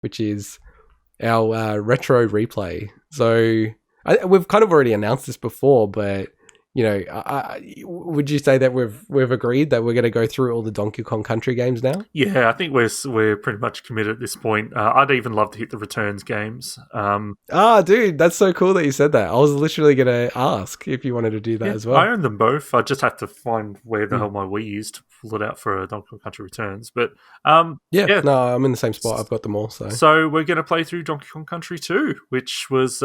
which is our retro replay. So we've kind of already announced this before, but would you say that we've agreed that we're going to go through all the Donkey Kong Country games now? Yeah, I think we're pretty much committed at this point. I'd even love to hit the returns games. Dude, that's so cool that you said that. I was literally going to ask if you wanted to do that as well. I own them both. I just have to find where the hell my Wii is to pull it out for Donkey Kong Country Returns. But no, I'm in the same spot. I've got them all. So we're going to play through Donkey Kong Country 2, which was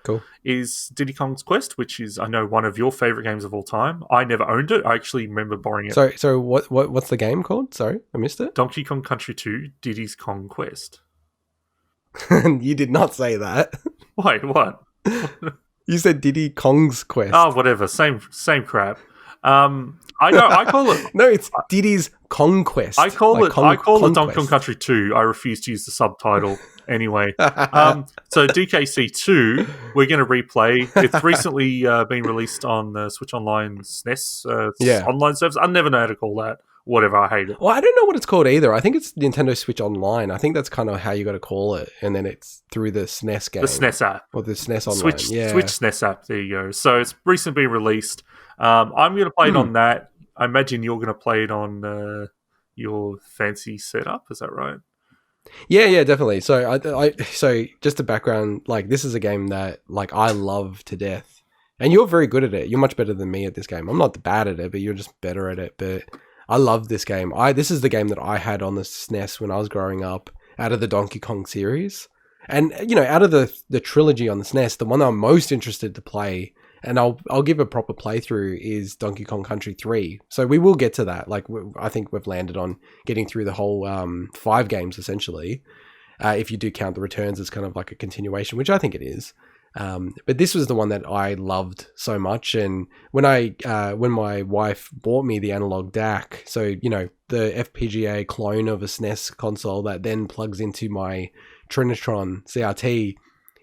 cool. Is Diddy Kong's Quest, which is, I know, one of your favorite games of all time. I never owned it. I actually remember borrowing it. So what's the game called? Sorry, I missed it. Donkey Kong Country 2, Diddy's Kong Quest. You did not say that. Wait, what? You said Diddy Kong's Quest. Oh, whatever. Same crap. I call it. No, it's Diddy's Conquest. I call it Donkey Kong Country 2. I refuse to use the subtitle anyway. So DKC 2, we're going to replay. It's recently been released on Switch Online SNES online service. I never know how to call that. Whatever, I hate it. Well, I don't know what it's called either. I think it's Nintendo Switch Online. I think that's kind of how you got to call it. And then it's through the SNES game. The SNES app. Or the SNES Online. Switch SNES app. There you go. So it's recently been released. I'm going to play it on that. I imagine you're going to play it on your fancy setup. Is that right? Yeah, definitely. So so just a background, like this is a game that like I love to death. And you're very good at it. You're much better than me at this game. I'm not bad at it, but you're just better at it. But I love this game. This is the game that I had on the SNES when I was growing up out of the Donkey Kong series. And, out of the trilogy on the SNES, the one that I'm most interested to play, and I'll give a proper playthrough, is Donkey Kong Country 3. So we will get to that. Like, I think we've landed on getting through the whole 5 games, essentially. If you do count the returns as kind of like a continuation, which I think it is. But this was the one that I loved so much, and when my wife bought me the analog DAC, so the FPGA clone of a SNES console that then plugs into my Trinitron CRT,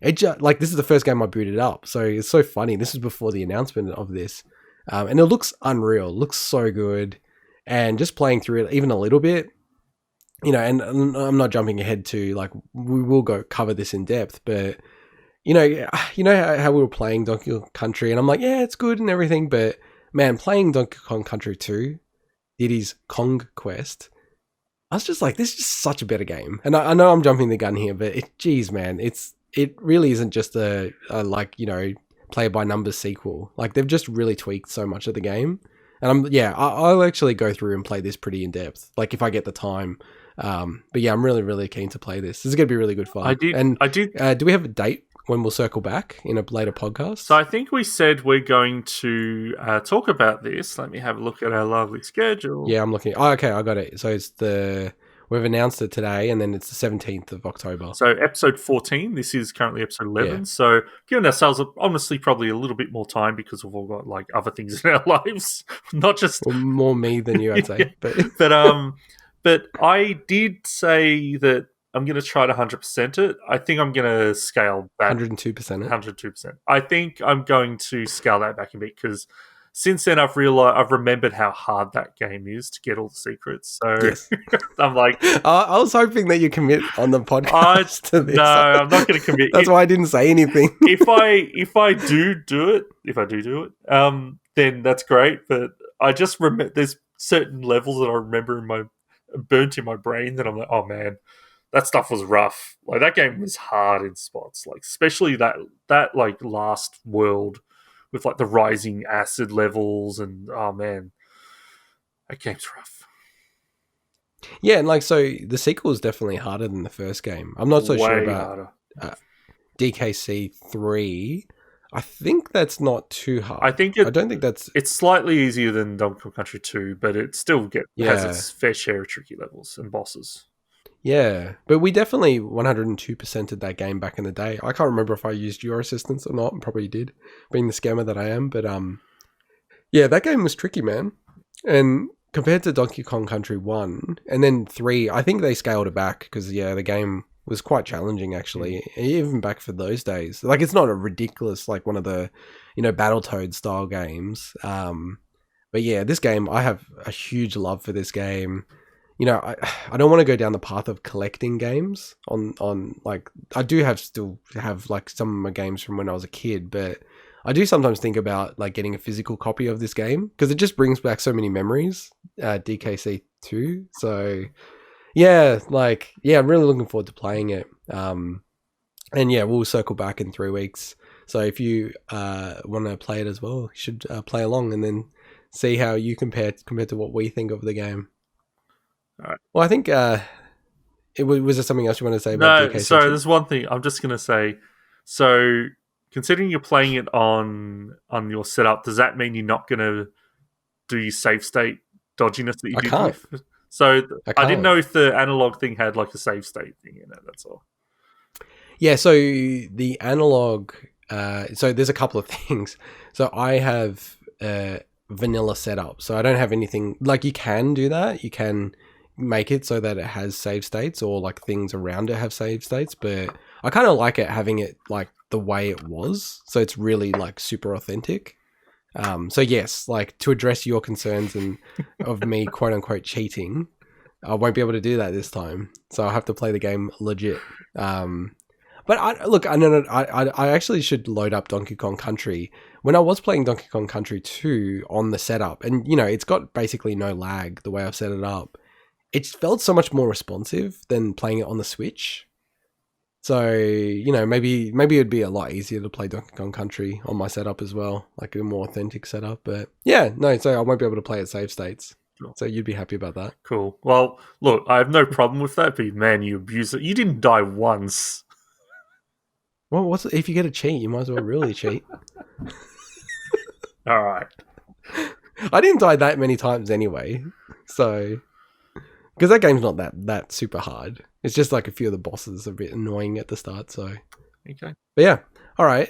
this is the first game I booted up, so it's so funny. This is before the announcement of this, and it looks unreal, it looks so good, and just playing through it even a little bit, and I'm not jumping ahead to like we will go cover this in depth, but. You know how we were playing Donkey Kong Country, and I'm like, yeah, it's good and everything, but man, playing Donkey Kong Country 2, Diddy's Kong Quest, I was just like, this is just such a better game. And I know I'm jumping the gun here, but it really isn't just a play by numbers sequel. Like they've just really tweaked so much of the game, and I'll actually go through and play this pretty in depth, like if I get the time. But yeah, I'm really, really keen to play this. This is going to be really good fun. I do. Do we have a date when we'll circle back in a later podcast? So I think we said we're going to talk about this. Let me have a look at our lovely schedule. Yeah, I'm looking. Oh, okay, I got it. So we've announced it today, and then it's the 17th of October. So episode 14. This is currently episode 11. Yeah. So giving ourselves honestly probably a little bit more time because we've all got like other things in our lives, not just more me than you, I'd say. But I did say that I'm going to try to 100% it. I think I'm going to scale back. 102%. 102%. I think I'm going to scale that back a bit because since then I've remembered how hard that game is to get all the secrets. So yes. I'm like... I was hoping that you commit on the podcast to this. No, I'm not going to commit. That's why I didn't say anything. if I do it, then that's great. But I just remember there's certain levels that I remember burnt in my brain that I'm like, oh man, that stuff was rough. Like that game was hard in spots, like especially that like last world with like the rising acid levels, and oh man, that game's rough. Yeah, and like so the sequel is definitely harder than the first game. I'm not so sure about DKC 3. I think that's not too hard. I don't think it's slightly easier than Donkey Kong Country 2, but it still has its fair share of tricky levels and bosses. Yeah, but we definitely 102%ed that game back in the day. I can't remember if I used your assistance or not. Probably did, being the scammer that I am. But yeah, that game was tricky, man. And compared to Donkey Kong Country 1 and then 3, I think they scaled it back because the game was quite challenging actually, even back for those days. Like it's not a ridiculous like one of the Battletoad style games. But yeah, this game, I have a huge love for this game. you know, I don't want to go down the path of collecting games on like I do still have like some of my games from when I was a kid, but I do sometimes think about like getting a physical copy of this game because it just brings back so many memories. DKC 2, so yeah, like yeah, I'm really looking forward to playing it. And yeah, we'll circle back in 3 weeks. So if you want to play it as well, you should play along and then see how you compared to what we think of the game. All right. Well, I think was there something else you want to say about No, DKC sorry. two? There's one thing I'm just gonna say. So, considering you're playing it on your setup, does that mean you're not gonna do your save state dodginess that you I did can't. with? So, I I didn't can't. know if the analog thing had like a save state thing in it. That's all. Yeah. So the analog. So there's a couple of things. So I have vanilla setup. So I don't have anything like you can do that. You can make it so that it has save states or like things around it have save states, but I kind of like it having it like the way it was. So it's really like super authentic. So yes, like to address your concerns and of me quote unquote cheating, I won't be able to do that this time. So I'll have to play the game legit. But I actually should load up Donkey Kong Country. When I was playing Donkey Kong Country 2 on the setup, and you know, it's got basically no lag the way I've set it up. It felt so much more responsive than playing it on the Switch. So, you know, maybe it'd be a lot easier to play Donkey Kong Country on my setup as well, like a more authentic setup. But yeah, no, so I won't be able to play at save states. Sure. So you'd be happy about that. Cool. Well, look, I have no problem with that, but man, you abuse it. You didn't die once. Well, if you get a cheat, you might as well really cheat. All right. I didn't die that many times anyway, so because that game's not that super hard. It's just like a few of the bosses are a bit annoying at the start. So, Okay. but yeah, all right.